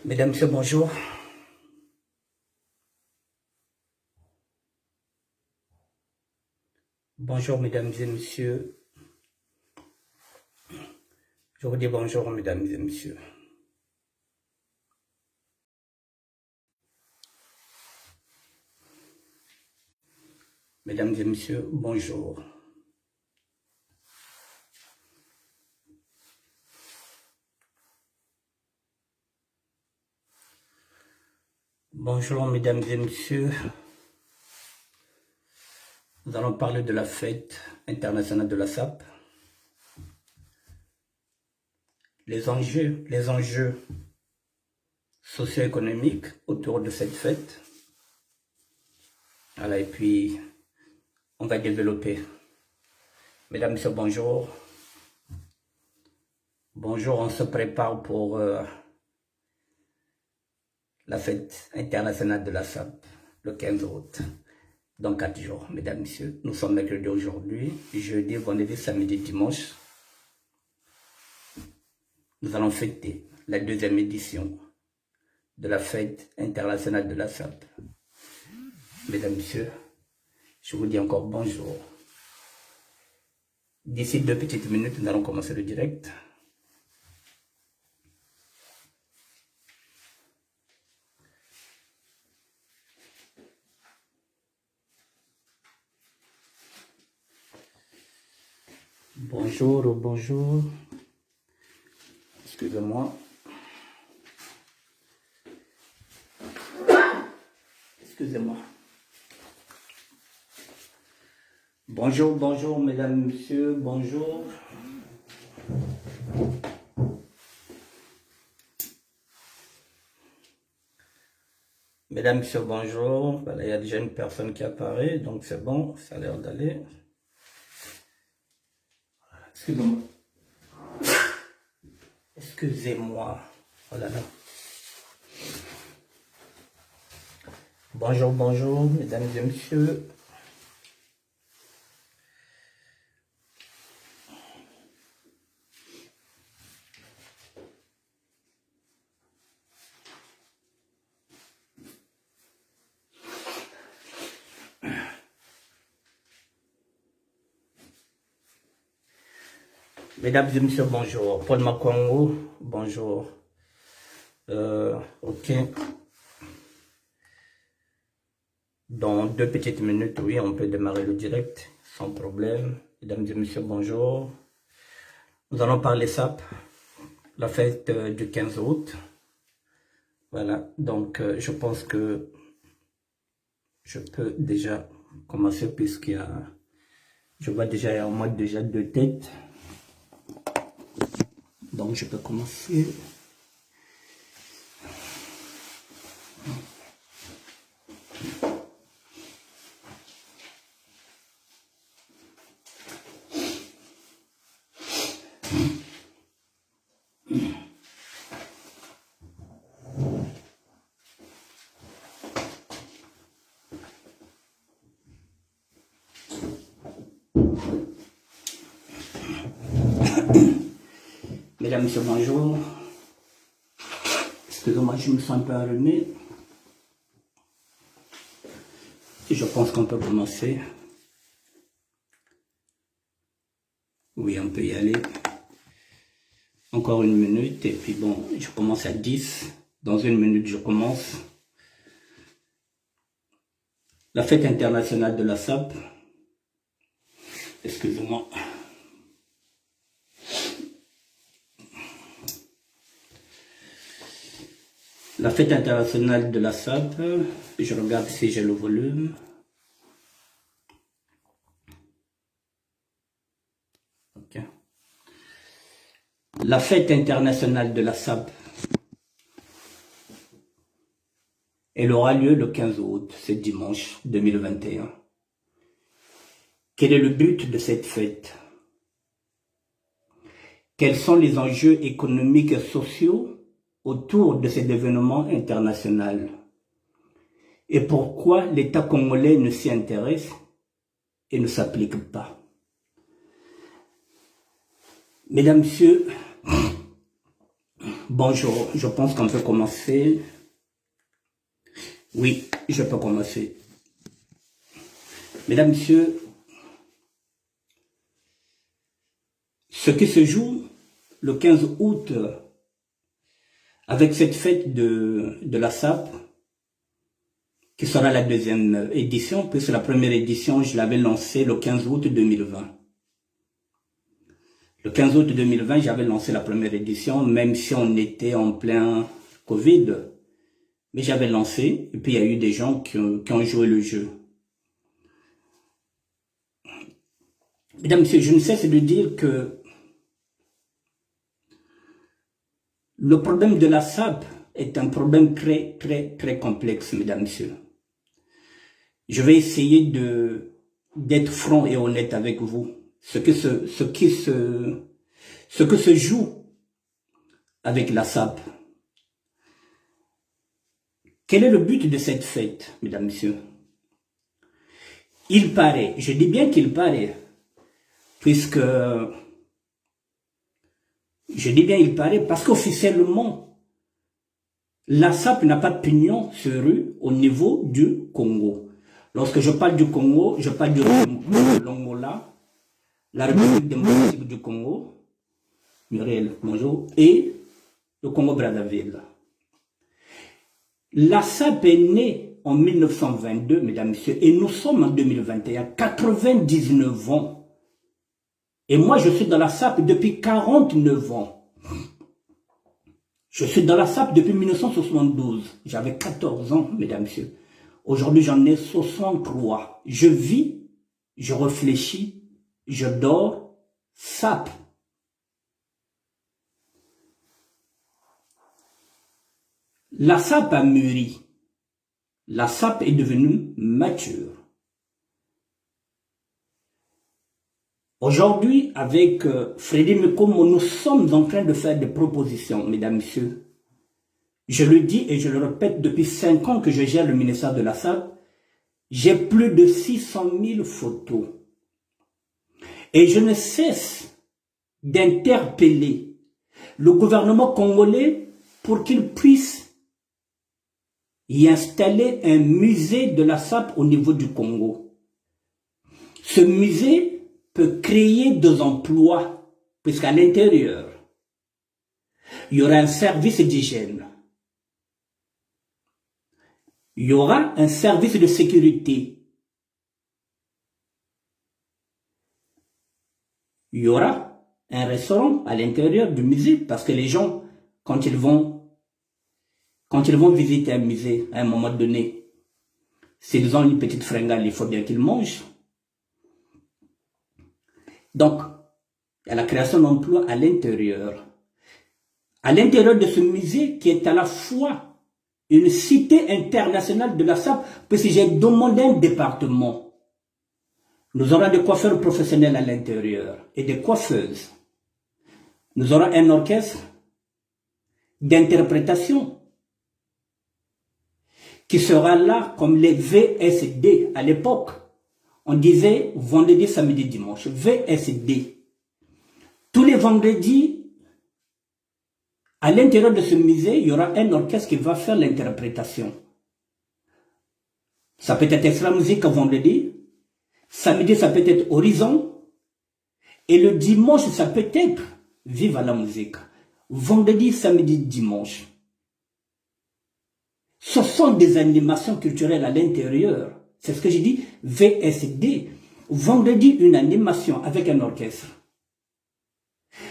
Mesdames, Messieurs, bonjour. Bonjour, Mesdames et Messieurs. Je vous dis bonjour, Mesdames et Messieurs. Mesdames et Messieurs, bonjour. Bonjour, Mesdames et Messieurs. Nous allons parler de la fête internationale de la SAP. Les enjeux socio-économiques autour de cette fête. Voilà, et puis, on va développer. Mesdames et Messieurs, bonjour. Bonjour, on se prépare pour la fête internationale de la SAP, le 15 août. Dans 4 jours, mesdames, messieurs. Nous sommes mercredi aujourd'hui, jeudi, vendredi, samedi, dimanche. Nous allons fêter la 2e édition de la fête internationale de la SAP. Mesdames, messieurs, je vous dis encore bonjour. D'ici 2 petites minutes, nous allons commencer le direct. Bonjour, bonjour. Excusez-moi. Excusez-moi. Bonjour, bonjour, mesdames, messieurs, bonjour. Mesdames, messieurs, bonjour. Voilà, il y a déjà une personne qui apparaît, donc c'est bon, ça a l'air d'aller. Excusez-moi. Excusez-moi. Oh là là. Bonjour, bonjour, mesdames et messieurs. Mesdames et messieurs, bonjour. Paul Makongo, bonjour. Ok. Dans 2 petites minutes, oui, on peut démarrer le direct, sans problème. Mesdames et messieurs, bonjour. Nous allons parler SAP, la fête du 15 août. Voilà, donc je pense que je peux déjà commencer puisqu'il y a... Je vois déjà, il y a au moins déjà 2 têtes. Donc je peux commencer. Mesdames et messieurs, bonjour. Excusez-moi, je me sens un peu allumé. Et je pense qu'on peut commencer. Oui, on peut y aller. Encore 1 minute et puis bon, je commence à 10. Dans 1 minute, je commence. La fête internationale de la SAP. Excusez-moi. La fête internationale de la SAP. Je regarde si j'ai le volume. Ok. La fête internationale de la SAP. Elle aura lieu le 15 août, c'est dimanche 2021. Quel est le but de cette fête? Quels sont les enjeux économiques et sociaux autour de cet événement international? Et pourquoi l'État congolais ne s'y intéresse et ne s'applique pas? Mesdames, Messieurs, Bonjour, je pense qu'on peut commencer. Oui, je peux commencer. Mesdames, Messieurs, ce qui se joue le 15 août avec cette fête de la SAP, qui sera la deuxième édition, puisque la première édition, je l'avais lancée le 15 août 2020. Le 15 août 2020, j'avais lancé la première édition, même si on était en plein Covid. Mais j'avais lancé, et puis il y a eu des gens qui ont joué le jeu. Mesdames, Messieurs, je ne cesse de dire que le problème de la SAP est un problème très complexe, mesdames, messieurs. Je vais essayer d'être franc et honnête avec vous. Ce que se joue avec la SAP. Quel est le but de cette fête, mesdames, messieurs? Il paraît, je dis bien qu'il paraît, puisque, je dis bien il paraît, parce qu'officiellement, la SAP n'a pas de pignon sur rue au niveau du Congo. Lorsque je parle du Congo, je parle de l'Angola, la République démocratique du Congo, Muriel, bonjour, et le Congo-Brazzaville. La SAP est née en 1922, mesdames, messieurs, et nous sommes en 2021, 99 ans. Et moi, je suis dans la SAP depuis 49 ans. Je suis dans la SAP depuis 1972. J'avais 14 ans, mesdames, messieurs. Aujourd'hui, j'en ai 63. Je vis, je réfléchis, je dors, SAP. La SAP a mûri. La SAP est devenue mature. Aujourd'hui, avec Freddy Mekomo, nous sommes en train de faire des propositions, mesdames, messieurs. Je le dis et je le répète, depuis 5 ans que je gère le ministère de la SAP, j'ai plus de 600 000 photos. Et je ne cesse d'interpeller le gouvernement congolais pour qu'il puisse y installer un musée de la SAP au niveau du Congo. Ce musée peut créer des emplois, puisqu'à l'intérieur, il y aura un service d'hygiène. Il y aura un service de sécurité. Il y aura un restaurant à l'intérieur du musée, parce que les gens, quand ils vont visiter un musée à un moment donné, s'ils ont une petite fringale, il faut bien qu'ils mangent. Donc, il y a la création d'emplois à l'intérieur. À l'intérieur de ce musée qui est à la fois une cité internationale de la SAP, parce que j'ai demandé un département. Nous aurons des coiffeurs professionnels à l'intérieur et des coiffeuses. Nous aurons un orchestre d'interprétation qui sera là comme les VSD à l'époque. On disait vendredi, samedi, dimanche. VSD. Tous les vendredis, à l'intérieur de ce musée, il y aura un orchestre qui va faire l'interprétation. Ça peut être Extra Musique vendredi. Samedi, ça peut être Horizon. Et le dimanche, ça peut être Vive à la musique. Vendredi, samedi, dimanche. Ce sont des animations culturelles à l'intérieur. C'est ce que j'ai dit, VSD. Vendredi, une animation avec un orchestre.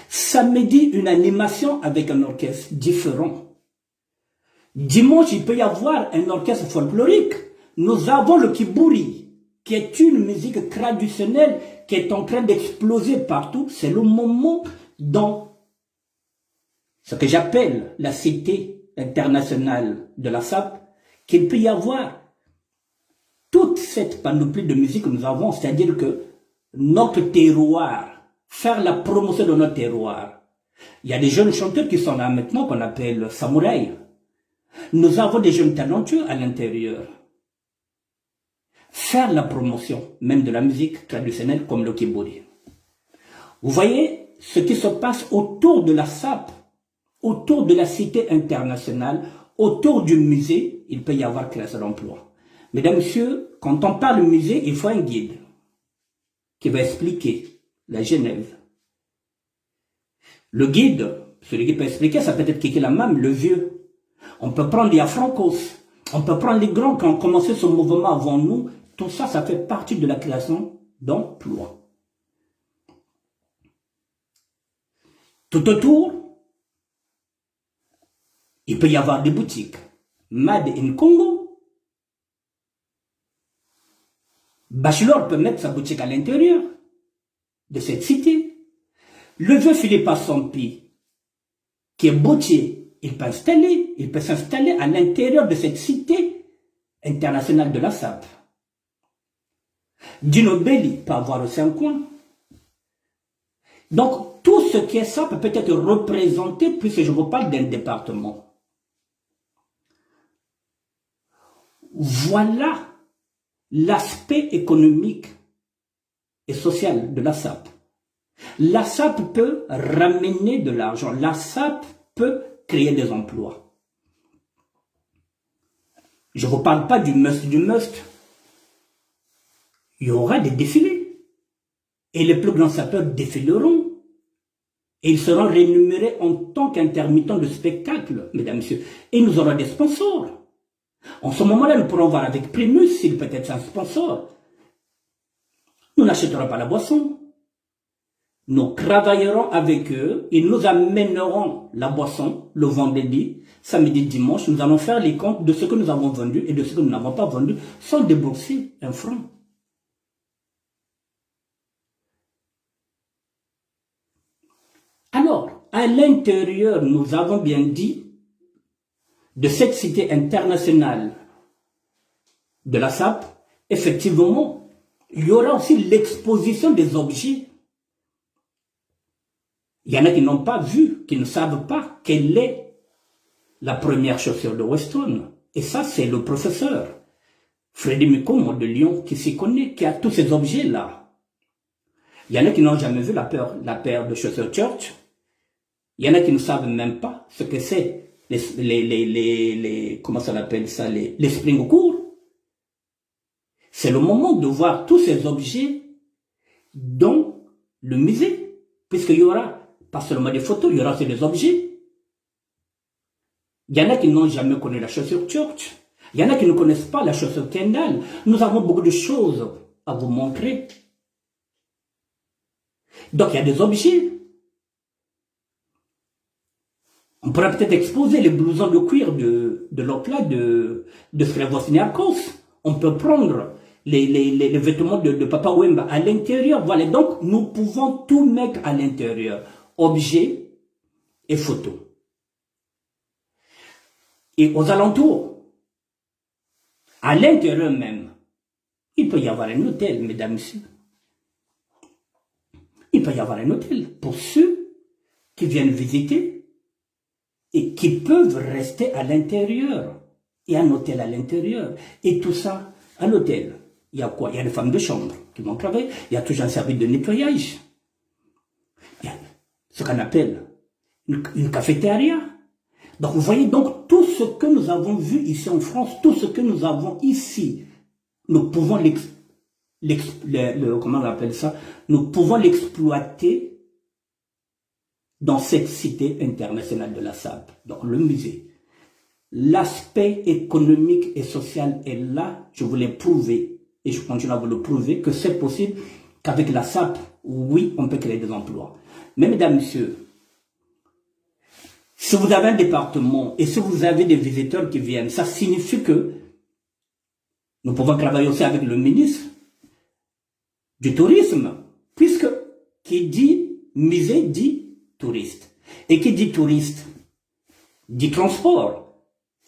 Samedi, une animation avec un orchestre différent. Dimanche, il peut y avoir un orchestre folklorique. Nous avons le kiburi, qui est une musique traditionnelle qui est en train d'exploser partout. C'est le moment dans ce que j'appelle la cité internationale de la SAP, qu'il peut y avoir toute cette panoplie de musique que nous avons, c'est-à-dire que notre terroir, faire la promotion de notre terroir. Il y a des jeunes chanteurs qui sont là maintenant qu'on appelle samouraïs. Nous avons des jeunes talentueux à l'intérieur. Faire la promotion, même de la musique traditionnelle comme le kiburi. Vous voyez ce qui se passe autour de la SAP. autour de la cité internationale, autour du musée, il peut y avoir création d'emplois. Mesdames, Messieurs, quand on parle musée, il faut un guide qui va expliquer la Genève. Le guide, celui qui peut expliquer, ça peut être Kiki Lamam, le vieux. On peut prendre les Francos, on peut prendre les grands qui ont commencé ce mouvement avant nous. Tout ça, ça fait partie de la création d'emplois. Tout autour, il peut y avoir des boutiques. Made in Congo. Bachelor peut mettre sa boutique à l'intérieur de cette cité. Le vieux Philippe Assompi, qui est bottier, il peut s'installer à l'intérieur de cette cité internationale de la SAP. Dino Belli peut avoir aussi un coin. Donc, tout ce qui est SAP peut être représenté, puisque je vous parle d'un département. Voilà l'aspect économique et social de la SAP. La SAP peut ramener de l'argent. La SAP peut créer des emplois. Je ne vous parle pas du must. Il y aura des défilés. Et les plus grands sapeurs défileront. Et ils seront rémunérés en tant qu'intermittents de spectacle, mesdames, messieurs. Et nous aurons des sponsors. En ce moment-là, nous pourrons voir avec Primus s'il peut être un sponsor. Nous n'achèterons pas la boisson. Nous travaillerons avec eux, ils nous amèneront la boisson le vendredi, samedi, dimanche. Nous allons faire les comptes de ce que nous avons vendu et de ce que nous n'avons pas vendu sans débourser un franc. Alors, à l'intérieur, nous avons bien dit, de cette cité internationale de la SAP, effectivement, il y aura aussi l'exposition des objets. Il y en a qui n'ont pas vu, qui ne savent pas quelle est la première chaussure de Weston. Et ça, c'est le professeur Freddy Mikomo de Lyon qui s'y connaît, qui a tous ces objets-là. Il y en a qui n'ont jamais vu la paire de chaussures Church. Il y en a qui ne savent même pas ce que c'est comment ça l'appelle ça, les spring courts. C'est le moment de voir tous ces objets dans le musée, puisqu'il y aura pas seulement des photos, il y aura aussi des objets. Il y en a qui n'ont jamais connu la chaussure Church. Il y en a qui ne connaissent pas la chaussure Kendall. Nous avons beaucoup de choses à vous montrer. Donc il y a des objets. On pourrait peut-être exposer les blousons de cuir de l'opla de Sklevosniakos. On peut prendre les vêtements de Papa Wemba à l'intérieur. Voilà, donc nous pouvons tout mettre à l'intérieur. Objets et photos. Et aux alentours, à l'intérieur même, il peut y avoir un hôtel, mesdames, messieurs. Il peut y avoir un hôtel pour ceux qui viennent visiter et qui peuvent rester à l'intérieur. Il y a un hôtel à l'intérieur. Et tout ça, à l'hôtel, il y a quoi? Il y a des femmes de chambre qui vont travailler. Il y a toujours un service de nettoyage. Il y a ce qu'on appelle une cafétéria. Donc vous voyez, donc tout ce que nous avons vu ici en France, tout ce que nous avons ici, nous pouvons comment on appelle ça? Nous pouvons l'exploiter dans cette cité internationale de la SAP, donc le musée. L'aspect économique et social est là, je vous l'ai prouvé, et je continue à vous le prouver, que c'est possible qu'avec la SAP, oui, on peut créer des emplois. Mais mesdames, messieurs, si vous avez un département et si vous avez des visiteurs qui viennent, ça signifie que nous pouvons travailler aussi avec le ministre du tourisme, puisque qui dit musée dit touriste. Et qui dit touriste dit transport.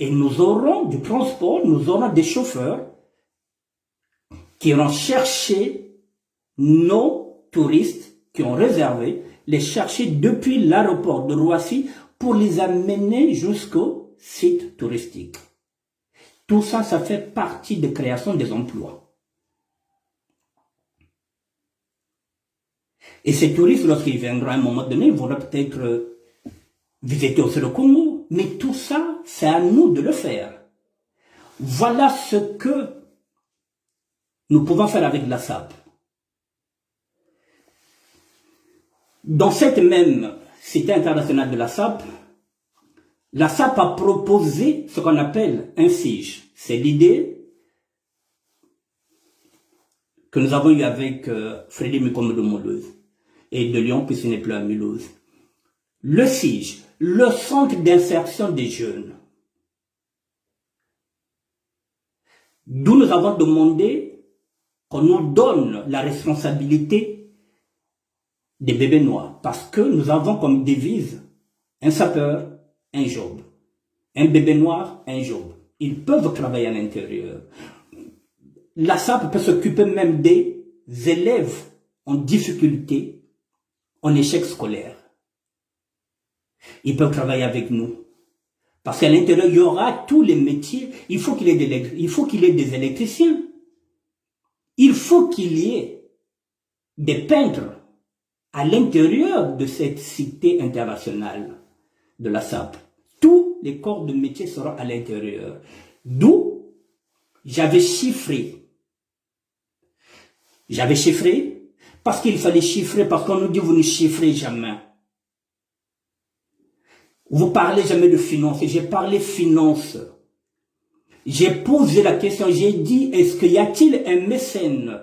Et nous aurons du transport, nous aurons des chauffeurs qui iront chercher nos touristes qui ont réservé, les chercher depuis l'aéroport de Roissy pour les amener jusqu'au site touristique. Tout ça, ça fait partie de création des emplois. Et ces touristes, lorsqu'ils viendront à un moment donné, ils vont peut-être visiter aussi le Congo. Mais tout ça, c'est à nous de le faire. Voilà ce que nous pouvons faire avec la SAP. Dans cette même Cité internationale de la SAP a proposé ce qu'on appelle un SIGE. C'est l'idée que nous avons eue avec Frédéric Mukombo de Mulhouse et de Lyon, puisqu'il n'est plus à Mulhouse. Le SIGE, le centre d'insertion des jeunes, d'où nous avons demandé qu'on nous donne la responsabilité des bébés noirs, parce que nous avons comme devise un sapeur, un job. Un bébé noir, un job. Ils peuvent travailler à l'intérieur. La SAP peut s'occuper même des élèves en difficulté, en échec scolaire. Ils peuvent travailler avec nous. Parce qu'à l'intérieur, il y aura tous les métiers. Il faut qu'il y ait des électriciens. Il faut qu'il y ait des peintres à l'intérieur de cette cité internationale de la SAP. Tous les corps de métier seront à l'intérieur. D'où j'avais chiffré. J'avais chiffré parce qu'il fallait chiffrer, parce qu'on nous dit vous ne chiffrez jamais. Vous parlez jamais de finances. J'ai parlé finances. J'ai posé la question, j'ai dit, est-ce qu'il y a-t-il un mécène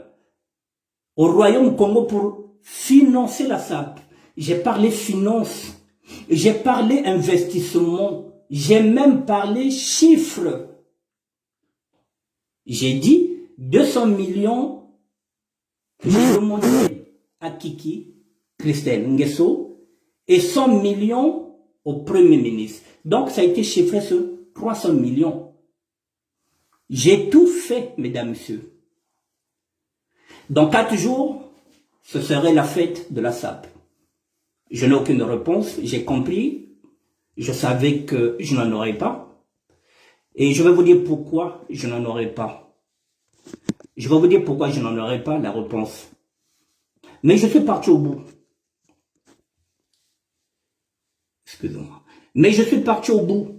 au Royaume Congo pour financer la SAP? J'ai parlé finances. J'ai parlé investissement. J'ai même parlé chiffres. J'ai dit 200 millions que j'ai demandé à Kiki, Christelle Nguesso, et 100 millions au Premier ministre. Donc ça a été chiffré sur 300 millions. J'ai tout fait, mesdames, messieurs. Dans 4 jours, ce serait la fête de la SAP. Je n'ai aucune réponse, j'ai compris, je savais que je n'en aurais pas. Et je vais vous dire pourquoi je n'en aurais pas. Je vais vous dire pourquoi je n'en aurais pas la réponse. Mais je suis parti au bout. Excusez-moi. Mais je suis parti au bout.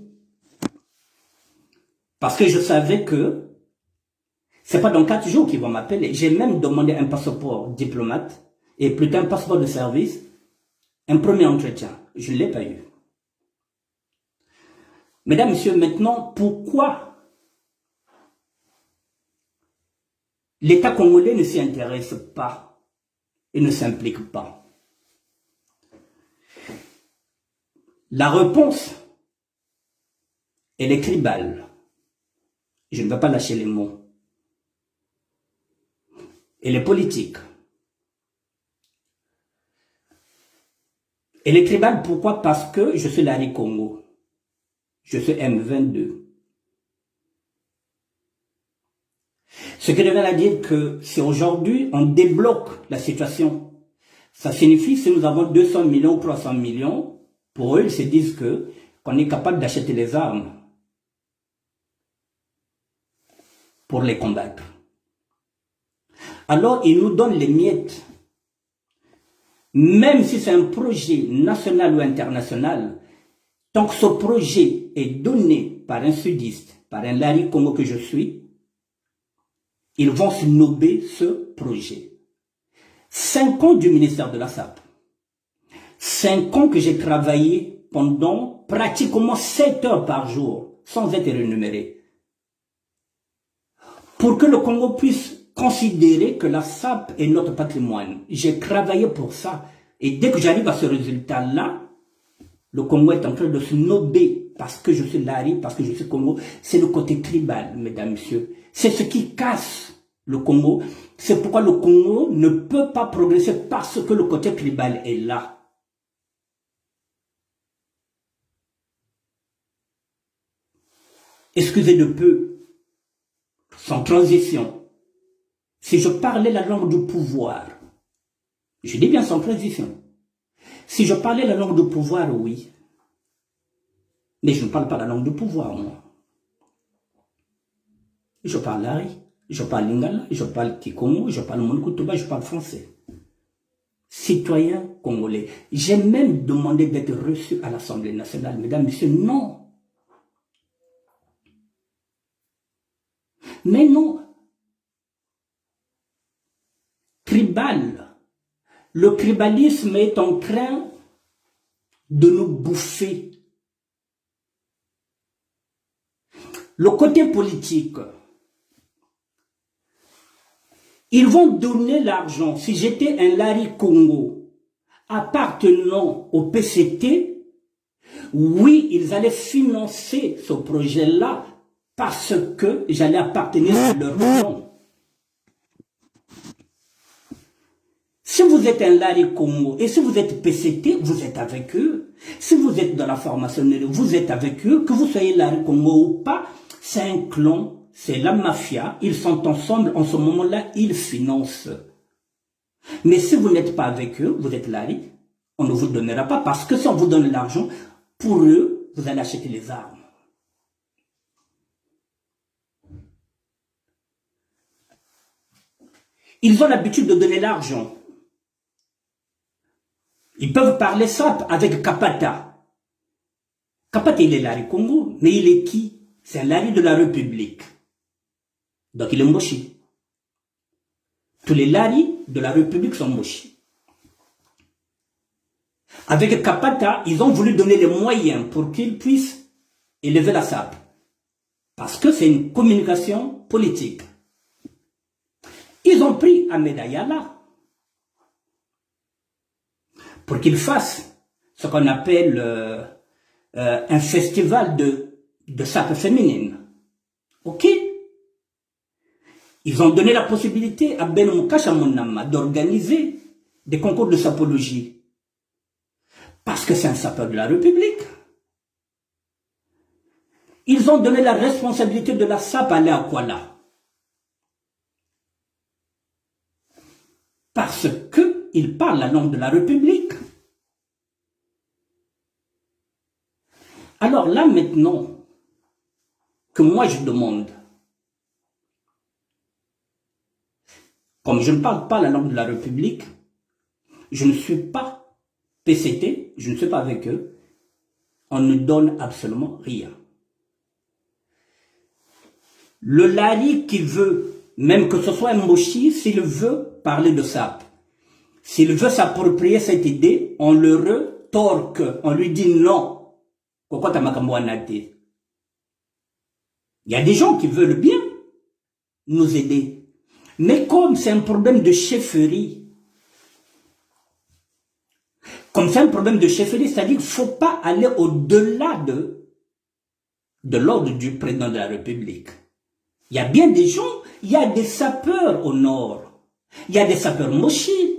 Parce que je savais que c'est pas dans 4 jours qu'ils vont m'appeler. J'ai même demandé un passeport diplomate et plutôt un passeport de service. Un premier entretien, je ne l'ai pas eu. Mesdames, messieurs, maintenant, pourquoi l'État congolais ne s'y intéresse pas et ne s'implique pas? La réponse, elle est tribale. Je ne vais pas lâcher les mots. Elle est politique. Elle est tribale, pourquoi? Parce que je suis Larry Congo. Je suis M22. Ce qui devrait dire que si aujourd'hui on débloque la situation, ça signifie que si nous avons 200 millions, 300 millions, pour eux, ils se disent qu'on est capable d'acheter les armes pour les combattre. Alors, ils nous donnent les miettes. Même si c'est un projet national ou international, tant que ce projet est donné par un sudiste, par un Larry Congo que je suis, ils vont snober ce projet. 5 ans du ministère de la SAP. 5 ans que j'ai travaillé pendant pratiquement 7 heures par jour, sans être rémunéré. Pour que le Congo puisse considérer que la SAP est notre patrimoine. J'ai travaillé pour ça. Et dès que j'arrive à ce résultat-là, le Congo est en train de se snober parce que je suis Larry, parce que je suis Congo. C'est le côté tribal, mesdames, messieurs. C'est ce qui casse le Congo. C'est pourquoi le Congo ne peut pas progresser parce que le côté tribal est là. Excusez de peu, sans transition. Si je parlais la langue du pouvoir, je dis bien sans transition. Si je parlais la langue du pouvoir, oui. Mais je ne parle pas la langue du pouvoir, moi. Je parle Larry, je parle Lingala, je parle Kikongo, je parle Monkutuba, je parle français. citoyen congolais. J'ai même demandé d'être reçu à l'Assemblée nationale. Mesdames, messieurs, non. Mais non. Tribal. Le tribalisme est en train de nous bouffer. Le côté politique, ils vont donner l'argent. Si j'étais un Larry Congo appartenant au PCT, oui, ils allaient financer ce projet-là parce que j'allais appartenir à leur plan. Si vous êtes un Larry Congo et si vous êtes PCT, vous êtes avec eux. Si vous êtes dans la formation, vous êtes avec eux. Que vous soyez Larry Congo ou pas, c'est un clan, c'est la mafia. Ils sont ensemble, en ce moment-là, ils financent. Mais si vous n'êtes pas avec eux, vous êtes Larry, on ne vous donnera pas parce que si on vous donne l'argent, pour eux, vous allez acheter les armes. Ils ont l'habitude de donner l'argent. Ils peuvent parler ça avec Kapata. Kapata, il est Larry Congo, mais il est qui? C'est un Larry de la République. Donc il est mochi. Tous les Larry de la République sont mochi. Avec Kapata, ils ont voulu donner les moyens pour qu'ils puissent élever la SAP. Parce que c'est une communication politique. Ils ont pris Ahmed Ayala pour qu'il fasse ce qu'on appelle un festival de SAP féminine. Ok? Ils ont donné la possibilité à Ben Moukacha Monama d'organiser des concours de sapologie. Parce que c'est un sapeur de la République. Ils ont donné la responsabilité de la SAP à Léa Kuala. Parce qu'il parle la langue de la République. Alors là maintenant, que moi je demande, comme je ne parle pas la langue de la République, je ne suis pas PCT, je ne suis pas avec eux, on ne donne absolument rien. Le Larry qui veut, même que ce soit un Moshi, s'il veut parler de SAP, s'il veut s'approprier cette idée, on le retorque, on lui dit non. Il y a des gens qui veulent bien nous aider. Mais comme c'est un problème de chefferie, c'est-à-dire qu'il ne faut pas aller au-delà de l'ordre du président de la République. Il y a bien des gens, il y a des sapeurs au nord, il y a des sapeurs mochis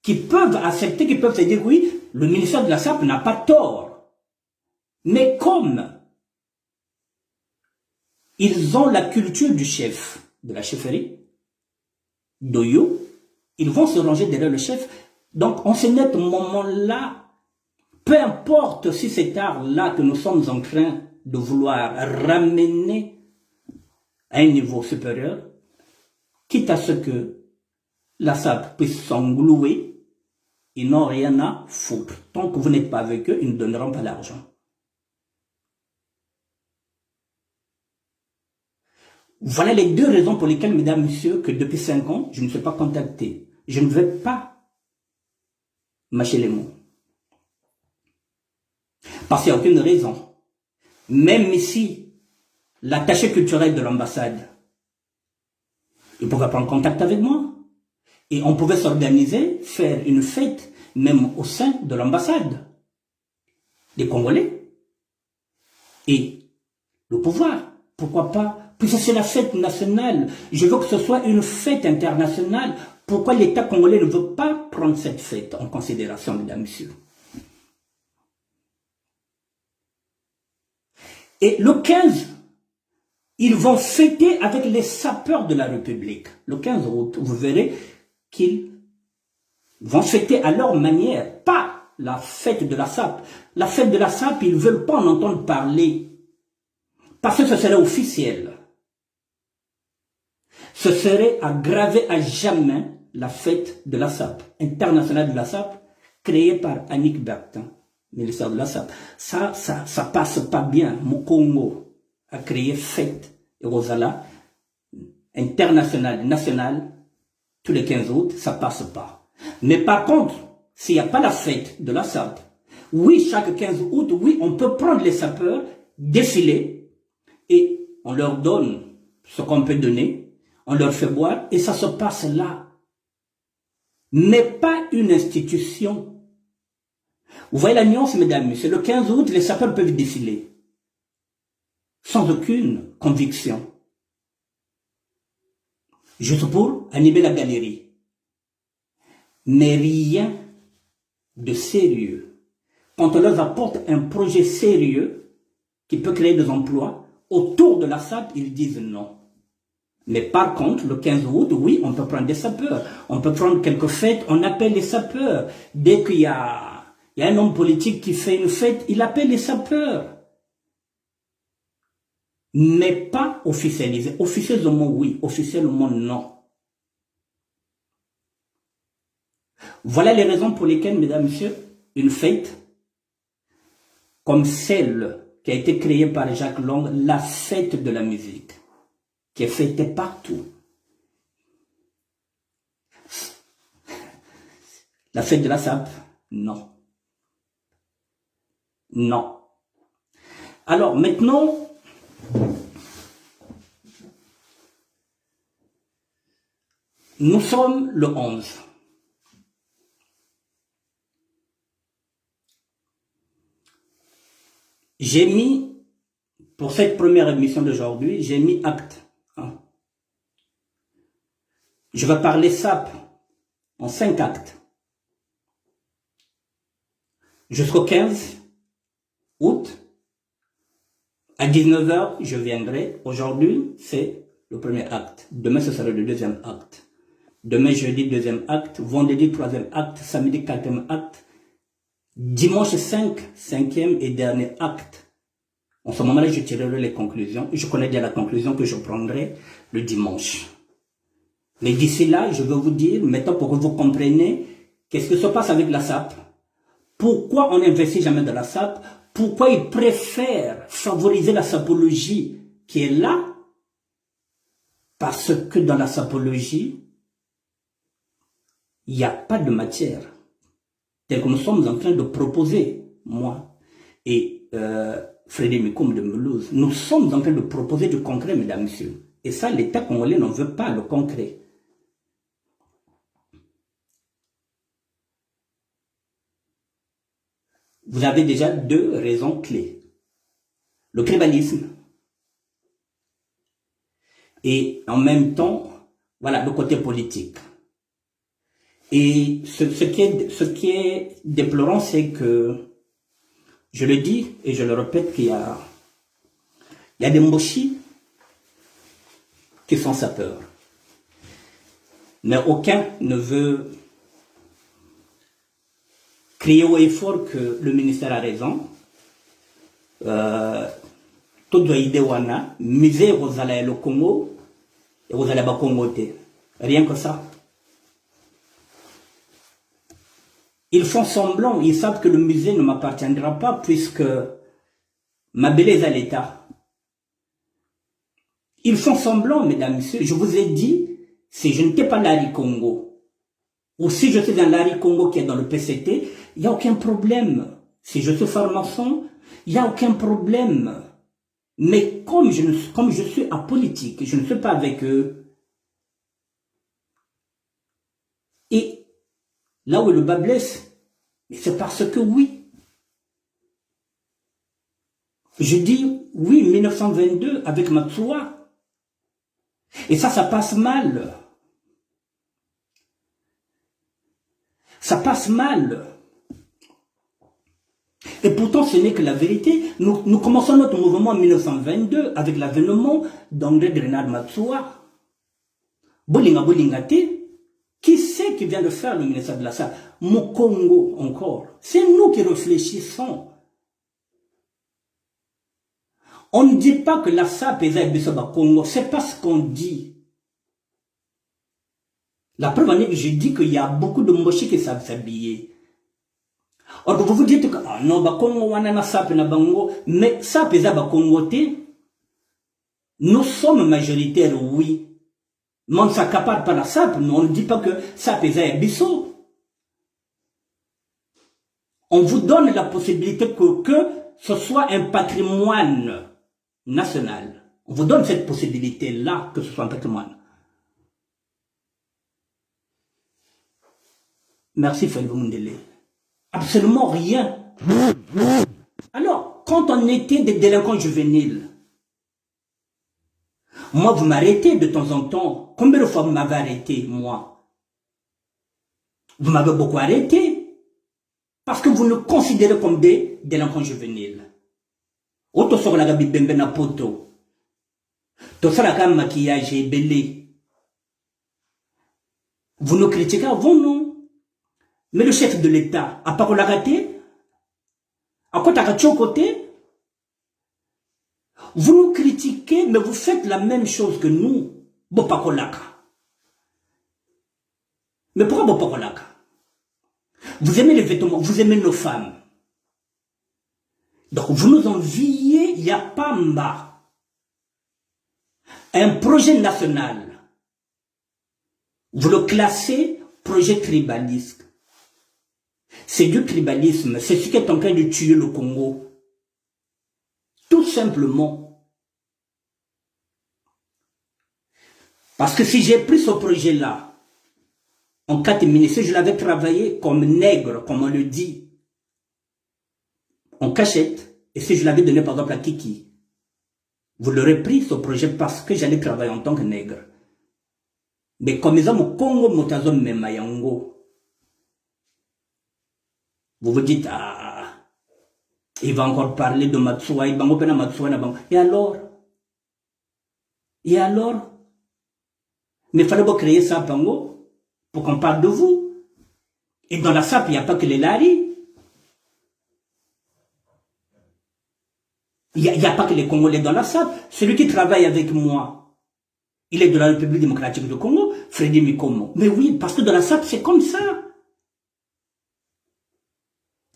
qui peuvent accepter, qui peuvent se dire oui, le ministère de la SAP n'a pas tort. Mais comme ils ont la culture du chef, de la chefferie, d'Oyo, ils vont se ranger derrière le chef. Donc, en ce net moment-là, peu importe si cet art-là que nous sommes en train de vouloir ramener à un niveau supérieur, quitte à ce que la SAP puisse s'englouer, ils n'ont rien à foutre. Tant que vous n'êtes pas avec eux, ils ne donneront pas l'argent. Voilà les deux raisons pour lesquelles, mesdames, messieurs, que depuis 5 ans, je ne suis pas contacté. Je ne vais pas mâcher les mots. Parce qu'il n'y a aucune raison. Même ici, l'attaché culturel de l'ambassade, il pouvait prendre contact avec moi. Et on pouvait s'organiser, faire une fête, même au sein de l'ambassade des Congolais. Et le pouvoir, pourquoi pas? Puisque c'est la fête nationale. Je veux que ce soit une fête internationale. Pourquoi l'État congolais ne veut pas prendre cette fête en considération, mesdames, messieurs? Et le 15, ils vont fêter avec les sapeurs de la République. Le 15 août, vous verrez qu'ils vont fêter à leur manière, pas la fête de la SAP. La fête de la SAP, ils ne veulent pas en entendre parler. Parce que ce serait officiel. Ce serait à graver à jamais la fête de la SAP, internationale de la SAP, créée par Annick Bertin, ministère de la SAP. Ça passe pas bien. Mokongo a créé fête et Rosala, internationale, nationale, tous les 15 août, ça passe pas. Mais par contre, s'il n'y a pas la fête de la SAP, oui, chaque 15 août, oui, on peut prendre les sapeurs, défiler, et on leur donne ce qu'on peut donner, on leur fait boire, et ça se passe là. Mais pas une institution. Vous voyez la nuance, mesdames et messieurs, le 15 août, les sapeurs peuvent défiler, sans aucune conviction. Juste pour animer la galerie. Mais rien de sérieux. Quand on leur apporte un projet sérieux qui peut créer des emplois, autour de la SAP, ils disent non. Mais par contre, le 15 août, oui, on peut prendre des sapeurs. On peut prendre quelques fêtes, on appelle les sapeurs. Dès qu'il y a un homme politique qui fait une fête, il appelle les sapeurs. Mais pas officialisé. Officiellement, oui. Officiellement, non. Voilà les raisons pour lesquelles, mesdames et messieurs, une fête comme celle qui a été créée par Jacques Lang, la fête de la musique, qui est fêtée partout. La fête de la SAP, non. Non. Alors maintenant, nous sommes le 11. J'ai mis, pour cette première émission d'aujourd'hui, j'ai mis acte 1. Je vais parler SAP en 5 actes. Jusqu'au 15 août, à 19h, je viendrai. Aujourd'hui, c'est le premier acte. Demain, ce sera le deuxième acte. Demain, jeudi, deuxième acte. Vendredi, troisième acte. Samedi, quatrième acte. Dimanche 5, cinquième et dernier acte. En ce moment-là, je tirerai les conclusions. Je connais déjà la conclusion que je prendrai le dimanche. Mais d'ici là, je vais vous dire, maintenant pour que vous compreniez, qu'est-ce qui se passe avec la SAP? Pourquoi on n'investit jamais dans la SAP? Pourquoi ils préfèrent favoriser la sapologie qui est là? Parce que dans la sapologie, il n'y a pas de matière tel que nous sommes en train de proposer, moi et Frédéric Mikoum de Mulhouse. Nous sommes en train de proposer du concret, mesdames et messieurs. Et ça, l'État congolais n'en veut pas, le concret. Vous avez déjà deux raisons clés. Le tribalisme et en même temps, voilà, le côté politique. Et ce qui est déplorant, c'est que, je le dis et je le répète, qu'il y a des mochis qui sont sapeurs. Mais aucun ne veut crier haut et fort que le ministère a raison. Tout doit aider Wana, miser aux alliés le Congo et aux alliés Congo. Rien que ça. Ils font semblant, ils savent que le musée ne m'appartiendra pas puisque ma belle est à l'État. Ils font semblant, mesdames et messieurs. Je vous ai dit, si je n'étais pas Larry Congo, ou si je suis dans Larry Congo qui est dans le PCT, il n'y a aucun problème. Si je suis franc-maçon, il n'y a aucun problème. Mais comme je suis apolitique, je ne suis pas avec eux. Et là où le bas blesse, c'est parce que oui. Je dis oui, 1922 avec Matsuwa. Et ça passe mal. Ça passe mal. Et pourtant, ce n'est que la vérité. Nous commençons notre mouvement en 1922 avec l'avènement d'André Grenade Matsuwa. Bolinga Bolingate. Qui c'est qui vient de faire le ministère de la SAP? Mokongo encore. C'est nous qui réfléchissons. On ne dit pas que la SAP est à Congo. C'est pas ce qu'on dit. La preuve en est que je dis qu'il y a beaucoup de mochis qui savent s'habiller. Or que vous vous dites que ah non, bah Congo wana sap na bango, mais ça pesa ba Congo te. Nous sommes majoritaires, oui. Mais on ne s'accapare pas la SAP. Nous, on ne dit pas que ça pesa un biseau. On vous donne la possibilité que ce soit un patrimoine national. On vous donne cette possibilité-là, que ce soit un patrimoine. Merci, Félix Mundele. Absolument rien. Alors, quand on était des délinquants juvéniles, moi, vous m'arrêtez de temps en temps. Combien de fois vous m'avez arrêté, moi? Vous m'avez beaucoup arrêté. Parce que vous nous considérez comme des délinquants juvéniles. Auto sur la gabi bembe na poto. To sala ka maquillage et belé. Vous nous critiquez avant, non? Mais le chef de l'État, à part la raté, à quoi t'as raté au côté? Vous nous critiquez, mais vous faites la même chose que nous. Bopakolaka. Mais pourquoi Bopakolaka? Vous aimez les vêtements, vous aimez nos femmes. Donc vous nous enviez Yapamba. Un projet national. Vous le classez projet tribaliste. C'est du tribalisme. C'est ce qui est en train de tuer le Congo. Tout simplement. Parce que si j'ai pris ce projet-là, en 4 ministères, je l'avais travaillé comme nègre, comme on le dit, en cachette. Et si je l'avais donné par exemple à Kiki, vous l'aurez pris ce projet parce que j'allais travailler en tant que nègre. Mais comme ils ont au Congo, Motazom Memayango, vous vous dites, ah, il va encore parler de Matsuwa, il va encore parler de Matsuwa. Et alors? Et alors? Mais il fallait pas créer ça, Pango, pour qu'on parle de vous. Et dans la SAP, il n'y a pas que les Lari. Il n'y a pas que les Congolais dans la SAP. Celui qui travaille avec moi, il est de la République démocratique du Congo, Freddy Mikomo. Mais oui, parce que dans la SAP, c'est comme ça.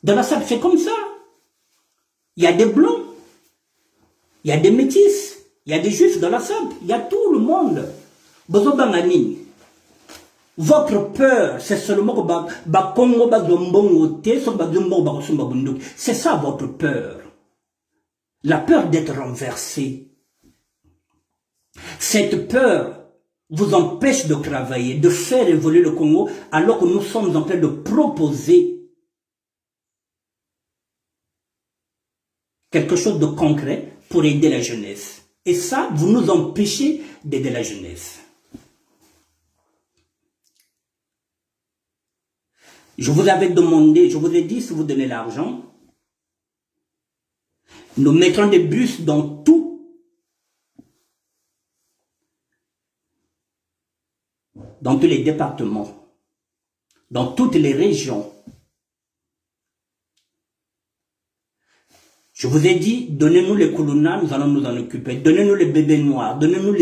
Dans la SAP, c'est comme ça. Il y a des blancs, il y a des métis, il y a des juifs dans la SAP, il y a tout le monde. Bozobangani. Votre peur, c'est seulement que c'est ça votre peur. La peur d'être renversé. Cette peur vous empêche de travailler, de faire évoluer le Congo, alors que nous sommes en train de proposer quelque chose de concret pour aider la jeunesse. Et ça, vous nous empêchez d'aider la jeunesse. Je vous avais demandé, je vous ai dit, si vous donnez l'argent, nous mettrons des bus dans tous les départements, dans toutes les régions. Je vous ai dit, donnez-nous les Koulouna, nous allons nous en occuper. Donnez-nous les bébés noirs, donnez-nous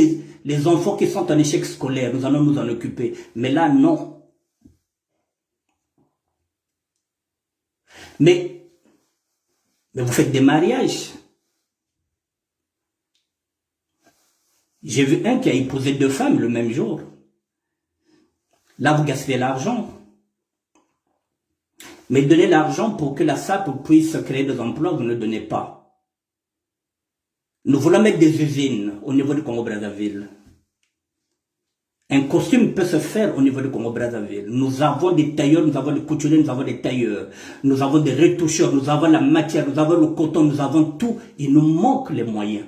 les enfants qui sont en échec scolaire, nous allons nous en occuper. Mais là, non. Mais vous faites des mariages. J'ai vu un qui a épousé 2 femmes le même jour. Là, vous gaspillez l'argent. Mais donnez l'argent pour que la SAP puisse créer des emplois, vous ne donnez pas. Nous voulons mettre des usines au niveau du Congo-Brazzaville. Un costume peut se faire au niveau du Congo-Brazzaville. Nous avons des tailleurs, nous avons des couturiers, nous avons des tailleurs. Nous avons des retoucheurs, nous avons la matière, nous avons le coton, nous avons tout. Il nous manque les moyens.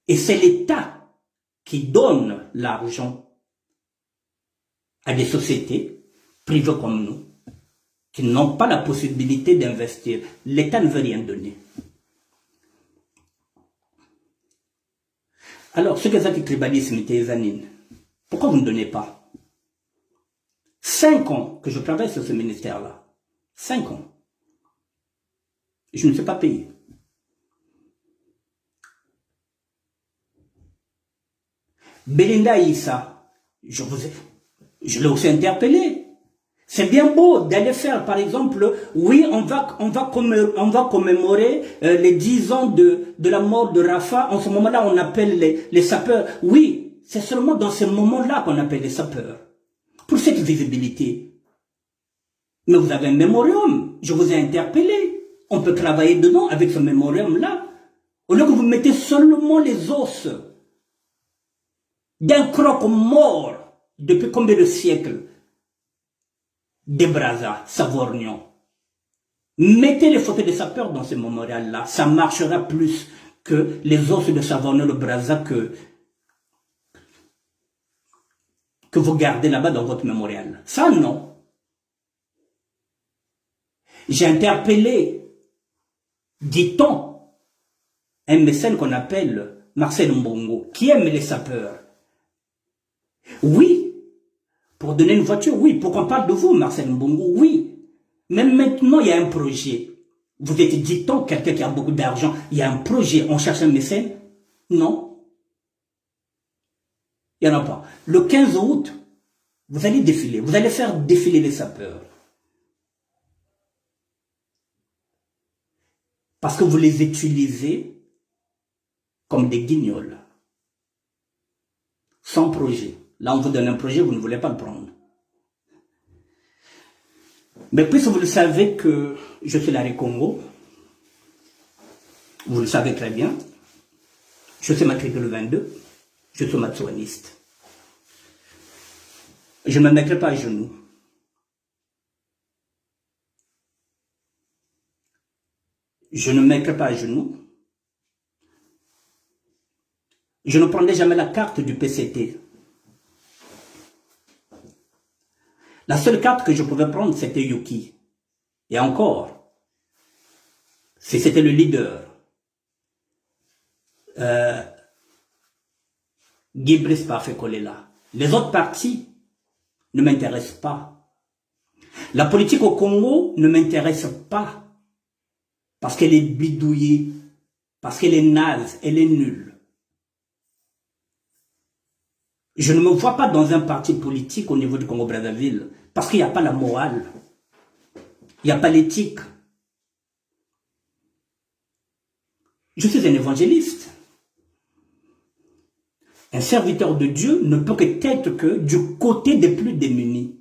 Et c'est l'État qui donne l'argent à des sociétés privées comme nous, qui n'ont pas la possibilité d'investir. L'État ne veut rien donner. Alors, ce que ça qui tribalisme était Zanine, pourquoi vous ne donnez pas? 5 ans que je travaille sur ce ministère-là. 5 ans. Et je ne sais pas payer. Belinda Issa, Je l'ai aussi interpellé. C'est bien beau d'aller faire, par exemple, oui, on va commémorer les 10 ans de la mort de Rafah. En ce moment-là, on appelle les sapeurs. Oui, c'est seulement dans ce moment-là qu'on appelle les sapeurs. Pour cette visibilité. Mais vous avez un mémorium. Je vous ai interpellé. On peut travailler dedans avec ce mémorium-là. Au lieu que vous mettez seulement les os d'un croque mort depuis combien de siècles des Brazza, Savorgnon. Mettez les photos des sapeurs dans ce mémorial-là. Ça marchera plus que les os de Savorgnon, le Brazza que vous gardez là-bas dans votre mémorial. Ça, non. J'ai interpellé, dit-on, un mécène qu'on appelle Marcel Mbongo, qui aime les sapeurs. Oui, pour donner une voiture, oui. Pour qu'on parle de vous, Marcel Mbongo, oui. Mais maintenant, il y a un projet. Vous êtes, dit-on, quelqu'un qui a beaucoup d'argent. Il y a un projet, on cherche un mécène. Non. Il n'y en a pas. Le 15 août, vous allez défiler. Vous allez faire défiler les sapeurs. Parce que vous les utilisez comme des guignols. Sans projet. Là, on vous donne un projet, vous ne voulez pas le prendre. Mais puisque vous le savez que je suis l'arrêt Congo, vous le savez très bien, je suis matricule 22, je suis matsuaniste. Je ne me mettrai pas à genoux. Je ne me mettrai pas à genoux. Je ne prendrai jamais la carte du PCT. La seule carte que je pouvais prendre, c'était Yuki. Et encore, si c'était le leader, Guibris Parfait Kolela. Les autres partis ne m'intéressent pas. La politique au Congo ne m'intéresse pas. Parce qu'elle est bidouillée, parce qu'elle est naze, elle est nulle. Je ne me vois pas dans un parti politique au niveau du Congo-Brazzaville, parce qu'il n'y a pas la morale, il n'y a pas l'éthique. Je suis un évangéliste. Un serviteur de Dieu ne peut être que du côté des plus démunis.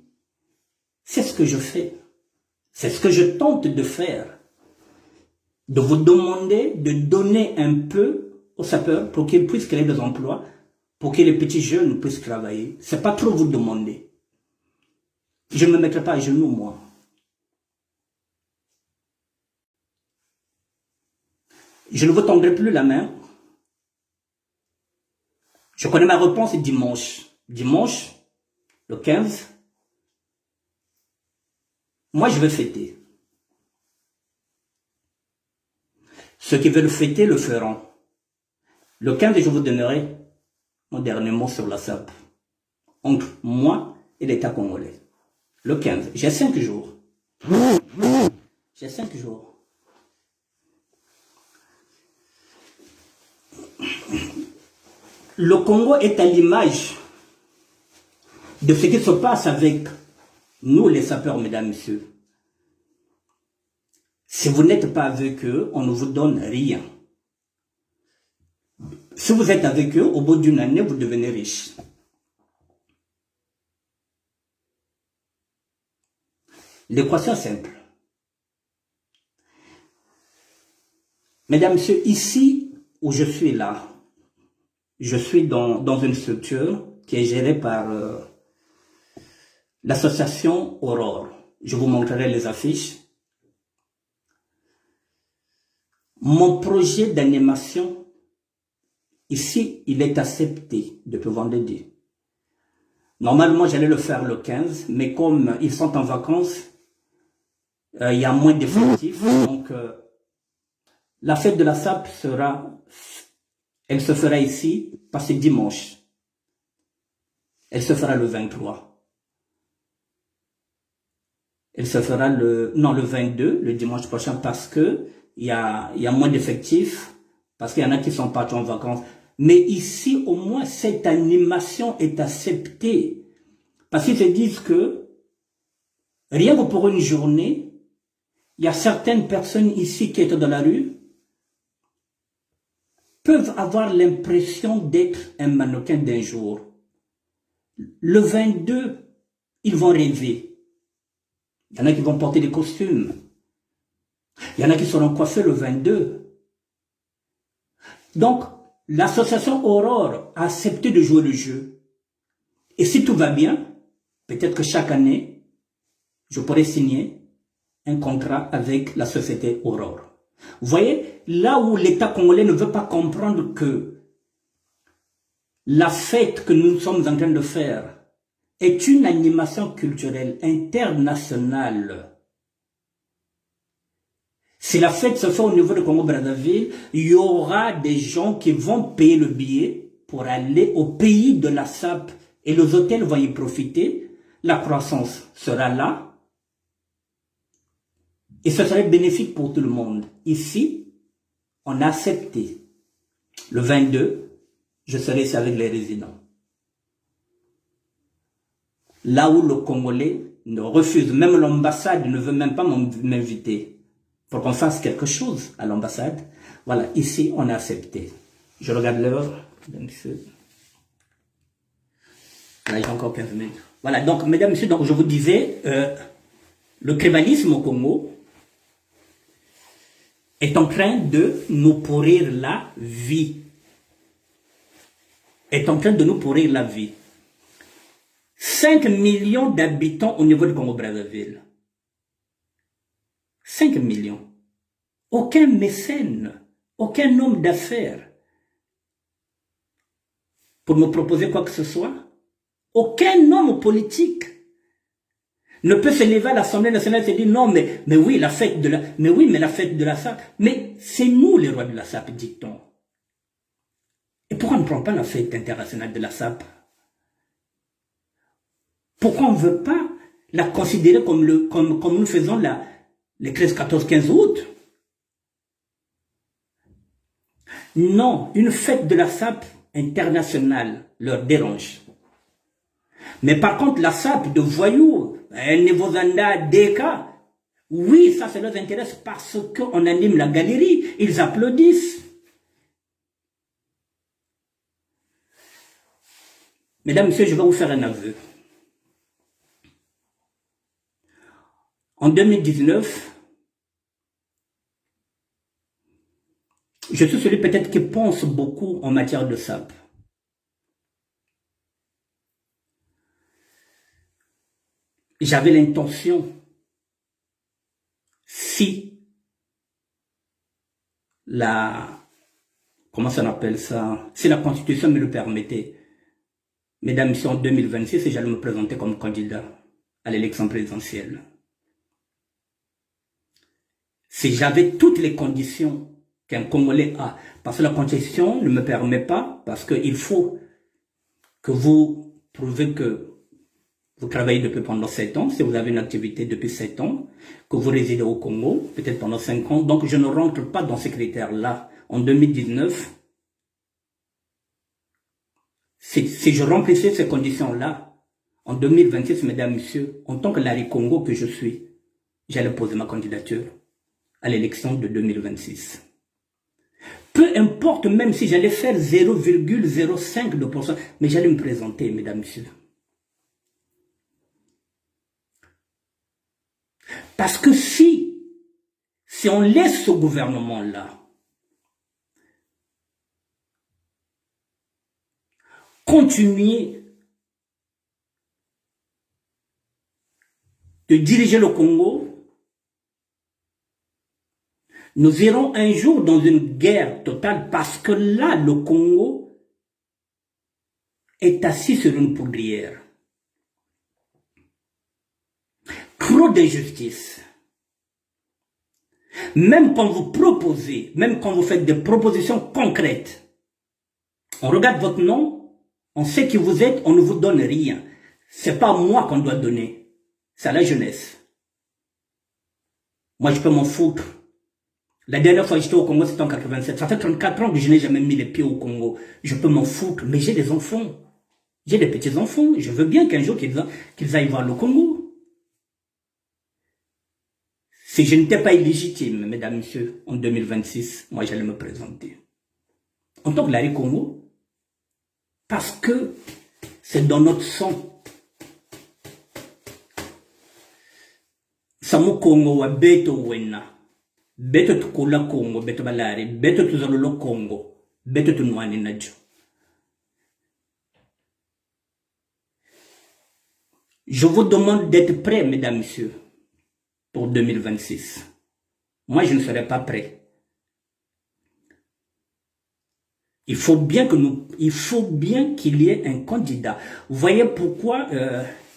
C'est ce que je fais. C'est ce que je tente de faire. De vous demander de donner un peu aux sapeurs pour qu'ils puissent créer des emplois, pour que les petits jeunes puissent travailler. Ce n'est pas trop vous demander. Je ne me mettrai pas à genoux, moi. Je ne vous tendrai plus la main. Je connais ma réponse dimanche. Dimanche, le 15, moi je vais fêter. Ceux qui veulent fêter le feront. Le 15, je vous donnerai mon dernier mot sur la SAP. Entre moi et l'État congolais. Le 15. J'ai 5 jours. J'ai 5 jours. Le Congo est à l'image de ce qui se passe avec nous, les sapeurs, mesdames, messieurs. Si vous n'êtes pas avec eux, on ne vous donne rien. Si vous êtes avec eux, au bout d'une année, vous devenez riche. L'équation est simple. Mesdames, messieurs, ici où je suis là, je suis dans une structure qui est gérée par l'association Aurore. Je vous montrerai les affiches. Mon projet d'animation, ici, il est accepté depuis vendredi. Normalement, j'allais le faire le 15, mais comme ils sont en vacances, il y a moins d'effectifs. Donc, la fête de la SAP elle se fera ici, parce que dimanche. Elle se fera le 23. Elle se fera le 22, le dimanche prochain, parce que il y a moins d'effectifs, parce qu'il y en a qui sont partis en vacances. Mais ici, au moins, cette animation est acceptée. Parce qu'ils se disent que, rien que pour une journée, il y a certaines personnes ici qui étaient dans la rue, peuvent avoir l'impression d'être un mannequin d'un jour. Le 22, ils vont rêver. Il y en a qui vont porter des costumes. Il y en a qui seront coiffés le 22. Donc, l'association Aurore a accepté de jouer le jeu. Et si tout va bien, peut-être que chaque année, je pourrais signer un contrat avec la société Aurore. Vous voyez, là où l'État congolais ne veut pas comprendre que la fête que nous sommes en train de faire est une animation culturelle internationale. Si la fête se fait au niveau de Congo-Brazzaville, il y aura des gens qui vont payer le billet pour aller au pays de la SAP et les hôtels vont y profiter. La croissance sera là. Et ce serait bénéfique pour tout le monde. Ici, on a accepté. Le 22, je serai ici avec les résidents. Là où le Congolais ne refuse, même l'ambassade ne veut même pas m'inviter pour qu'on fasse quelque chose à l'ambassade. Voilà, ici, on a accepté. Je regarde l'heure. Là, j'ai encore 15 minutes. Voilà, donc, mesdames, messieurs, donc, je vous disais, le tribalisme au Congo est en train de nous pourrir la vie. Est en train de nous pourrir la vie. 5 millions d'habitants au niveau du Congo-Brazzaville. 5 millions. Aucun mécène, aucun homme d'affaires pour me proposer quoi que ce soit. Aucun homme politique ne peut se lever à l'Assemblée nationale et se dire non, mais oui, la fête de la, mais oui, mais la fête de la SAP. Mais c'est nous les rois de la SAP, dit-on. Et pourquoi on ne prend pas la fête internationale de la SAP? Pourquoi on ne veut pas la considérer comme nous faisons les 13, 14, 15 août? Non, une fête de la SAP internationale leur dérange. Mais par contre, la SAP de voyous, Nevozanda, Deka, oui, ça leur intéresse parce qu'on anime la galerie, ils applaudissent. Mesdames, Messieurs, je vais vous faire un aveu. En 2019, je suis celui peut-être qui pense beaucoup en matière de SAP. J'avais l'intention, si comment ça s'appelle ça, si la Constitution me le permettait, mesdames et messieurs, en 2026, j'allais me présenter comme candidat à l'élection présidentielle. Si j'avais toutes les conditions qu'un Congolais a, parce que la Constitution ne me permet pas, parce qu'il faut que vous prouvez que vous travaillez depuis pendant 7 ans, si vous avez une activité depuis 7 ans, que vous résidez au Congo, peut-être pendant 5 ans, donc je ne rentre pas dans ces critères-là. En 2019, si je remplissais ces conditions-là, en 2026, mesdames, messieurs, en tant que Larry Congo que je suis, j'allais poser ma candidature à l'élection de 2026. Peu importe, même si j'allais faire 0,05%, mais j'allais me présenter, mesdames, messieurs. Parce que si on laisse ce gouvernement-là continuer de diriger le Congo, nous irons un jour dans une guerre totale parce que là, le Congo est assis sur une poudrière. Trop d'injustice. Même quand vous proposez, même quand vous faites des propositions concrètes, on regarde votre nom, on sait qui vous êtes, on ne vous donne rien. C'est pas moi qu'on doit donner, c'est à la jeunesse. Moi, je peux m'en foutre La dernière fois que j'étais au Congo, c'était en 87. Ça fait 34 ans que je n'ai jamais mis les pieds au Congo. Je peux m'en foutre, mais j'ai des enfants. J'ai des petits-enfants. Je veux bien qu'un jour qu'ils aillent voir le Congo. Si je n'étais pas illégitime, mesdames, messieurs, en 2026, moi j'allais me présenter. En tant que Larry Congo, parce que c'est dans notre sang. Samo Congo wa beto wena. Beto tukula Congo, beto balari, beto tuzalolo Congo, beto tunwani najo. Je vous demande d'être prêts, mesdames, messieurs, pour 2026. Moi, je ne serai pas prêt. Il faut bien qu'il y ait un candidat. Vous voyez pourquoi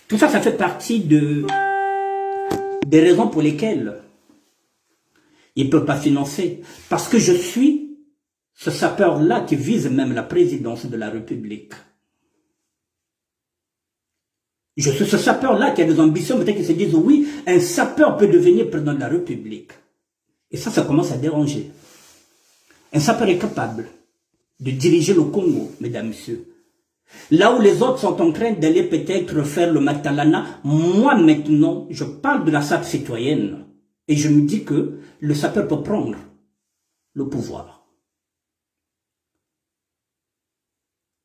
tout ça, ça fait partie des raisons pour lesquelles il ne peut pas financer. Parce que je suis ce sapeur-là qui vise même la présidence de la République. Je suis ce sapeur-là qui a des ambitions, peut-être qu'ils se disent, oui, un sapeur peut devenir président de la République. Et ça commence à déranger. Un sapeur est capable de diriger le Congo, mesdames, messieurs. Là où les autres sont en train d'aller peut-être faire le Matalana, moi maintenant, je parle de la SAP citoyenne. Et je me dis que le sapeur peut prendre le pouvoir.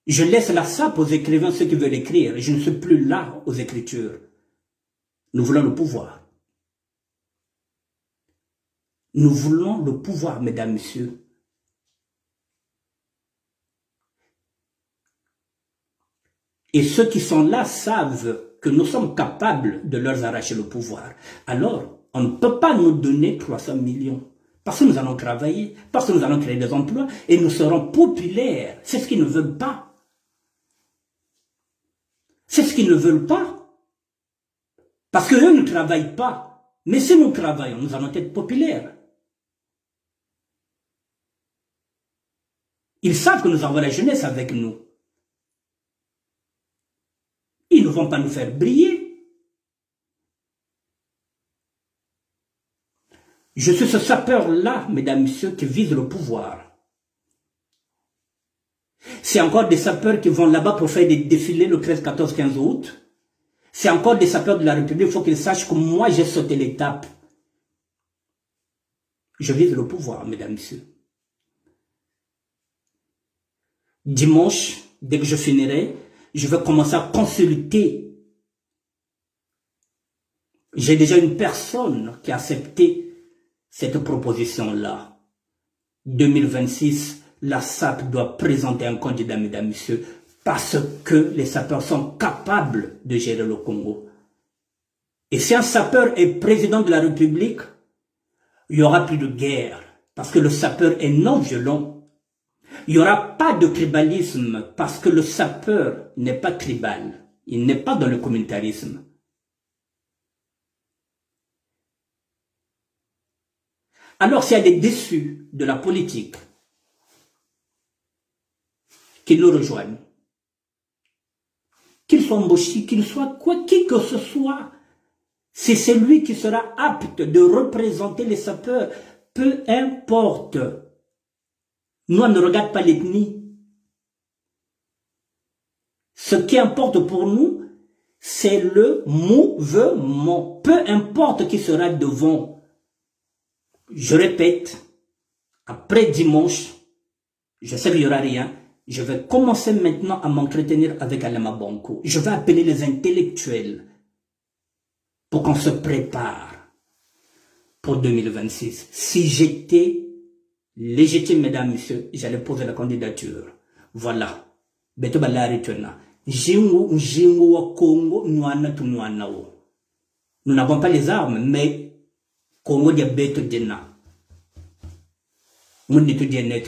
Je laisse la SAP aux écrivains, ceux qui veulent écrire. Je ne suis plus là aux écritures. Nous voulons le pouvoir. Nous voulons le pouvoir, mesdames, messieurs. Et ceux qui sont là savent que nous sommes capables de leur arracher le pouvoir. Alors, on ne peut pas nous donner 300 millions. Parce que nous allons travailler, parce que nous allons créer des emplois et nous serons populaires. C'est ce qu'ils ne veulent pas. C'est ce qu'ils ne veulent pas. Parce qu'eux ne travaillent pas. Mais si nous travaillons, nous allons être populaires. Ils savent que nous avons la jeunesse avec nous. Ils ne vont pas nous faire briller. Je suis ce sapeur-là, mesdames, messieurs, qui vise le pouvoir. C'est encore des sapeurs qui vont là-bas pour faire des défilés le 13, 14, 15 août. C'est encore des sapeurs de la République. Il faut qu'ils sachent que moi, j'ai sauté l'étape. Je vise le pouvoir, mesdames, messieurs. Dimanche, dès que je finirai, je vais commencer à consulter. J'ai déjà une personne qui a accepté cette proposition-là. 2026, la SAP doit présenter un candidat, mesdames, messieurs, parce que les sapeurs sont capables de gérer le Congo. Et si un sapeur est président de la République, il n'y aura plus de guerre, parce que le sapeur est non violent. Il n'y aura pas de tribalisme, parce que le sapeur n'est pas tribal. Il n'est pas dans le communautarisme. Alors s'il y a des déçus de la politique qui nous rejoignent, qu'ils soient embauchés, qu'ils soient quoi, qui que ce soit, c'est celui qui sera apte de représenter les sapeurs, peu importe. Nous, on ne regarde pas l'ethnie. Ce qui importe pour nous, c'est le mouvement. Peu importe qui sera devant. Je répète, après dimanche, je sais qu'il n'y aura rien, je vais commencer maintenant à m'entretenir avec Alema Banco. Je vais appeler les intellectuels pour qu'on se prépare pour 2026. Si j'étais légitime, mesdames, messieurs, j'allais poser la candidature. Voilà. Beto balari tuna. Jingu wa Congo, nuana tu nuana wo. Nous n'avons pas les armes, mais Congo dia beto dena.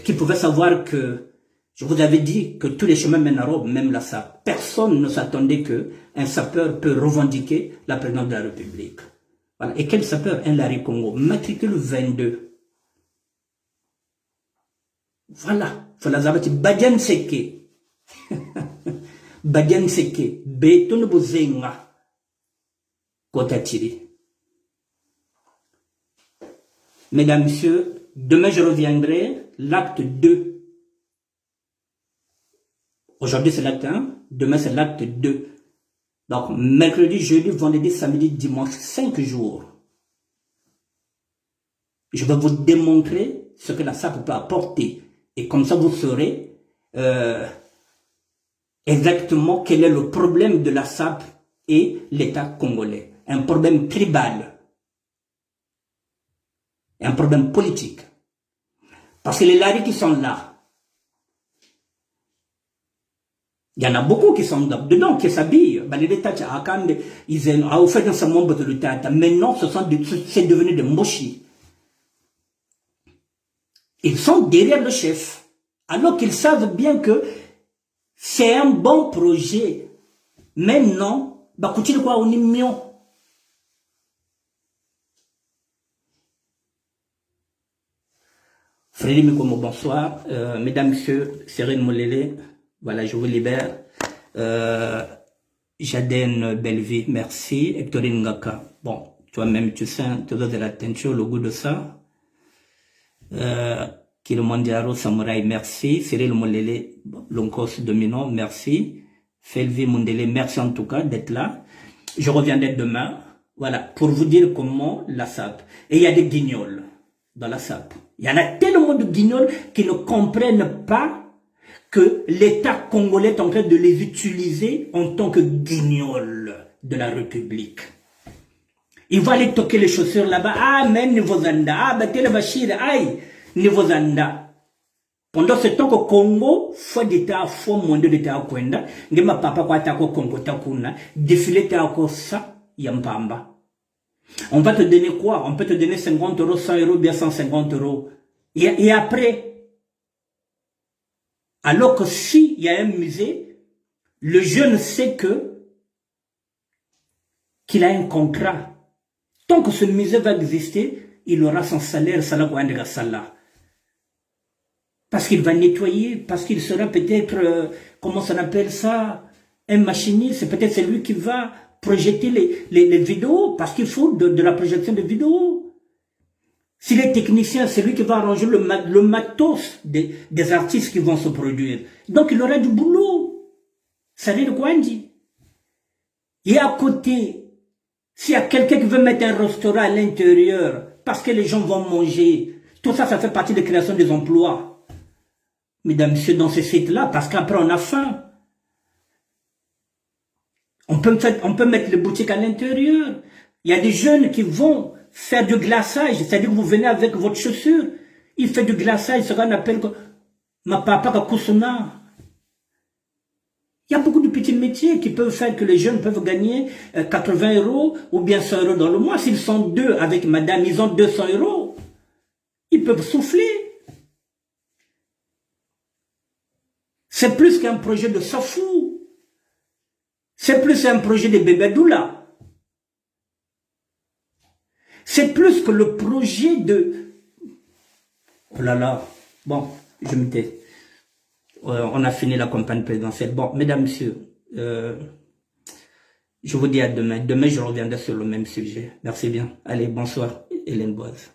Qui pouvait savoir que, je vous avais dit que tous les chemins mènent à Rome, même là ça. Personne ne s'attendait qu'un sapeur peut revendiquer la présidence de la République. Voilà. Et quel sapeur? Un Larry Congo, matricule 22. Voilà. Voilà, Zabati, Badian Seke. Badian Seke. Beton Bozenga. Kotatiri. Mesdames, messieurs, Demain, je reviendrai, l'acte 2. Aujourd'hui, c'est l'acte 1, demain, c'est l'acte 2. Donc, mercredi, jeudi, vendredi, samedi, dimanche, 5 jours. Je vais vous démontrer ce que la SAP peut apporter. Et comme ça, vous saurez exactement quel est le problème de la SAP et l'État congolais. Un problème tribal. Un problème politique. Parce que les laris qui sont là, il y en a beaucoup qui sont dedans, qui s'habillent. Maintenant, c'est devenu des mochis. Ils sont derrière le chef. Alors qu'ils savent bien que c'est un bon projet. Mais non, on est mieux. Frédéric Mikomo, bonsoir. Mesdames, Messieurs, Cyril Molele, voilà, je vous libère. Jaden Bellevie, merci. Hectorine Ngaka, bon, toi-même, tu sais, tu as de la teinture, le goût de ça. Kilomandiaro Samurai, merci. Cyril Molele, Lonkos Domino, merci. Felvi Mundele, merci en tout cas d'être là. Je reviendrai demain, voilà, pour vous dire comment la SAP. Et il y a des guignols dans la SAP. Il y en a tellement de guignols qui ne comprennent pas que l'État congolais est en train de les utiliser en tant que guignols de la République. Il va aller toquer les chaussures là-bas. Ah, même Nivozanda. Ah, Batel Bachir. Aïe, Nivozanda. Pendant ce temps que Congo, foi d'État, foi monde d'État à Kwenda, Ngema papa kwa tako Congo takuna, défilé tako ça, Yampamba. On va te donner quoi? On peut te donner 50 euros, 100 euros, bien 150 euros. Et après, alors que s'il y a un musée, le jeune sait qu'il a un contrat. Tant que ce musée va exister, il aura son salaire, parce qu'il va nettoyer, parce qu'il sera peut-être, comment ça appelle ça, un machiniste, c'est peut-être celui qui va projeter les vidéos, parce qu'il faut de la projection de vidéos. S'il est technicien, c'est lui qui va arranger le matos des artistes qui vont se produire. Donc il aura du boulot. Ça veut dire quoi, dit? Et à côté, s'il y a quelqu'un qui veut mettre un restaurant à l'intérieur, parce que les gens vont manger, tout ça, ça fait partie de la création des emplois. Mesdames, messieurs, dans ces sites-là, parce qu'après on a faim. On peut mettre les boutiques à l'intérieur. Il y a des jeunes qui vont faire du glaçage, c'est-à-dire que vous venez avec votre chaussure, il fait du glaçage, ce qu'on appelle ma papa kusuna. Il y a beaucoup de petits métiers qui peuvent faire que les jeunes peuvent gagner 80 euros ou bien 100 euros dans le mois. S'ils sont deux avec madame, ils ont 200 euros. Ils peuvent souffler. C'est plus qu'un projet de Safou. C'est plus un projet de Bébédoula. C'est plus que le projet de... Oh là là. Bon, je me tais. On a fini la campagne présidentielle. Bon, mesdames, messieurs, je vous dis à demain. Demain, je reviendrai sur le même sujet. Merci bien. Allez, bonsoir, Hélène Boise.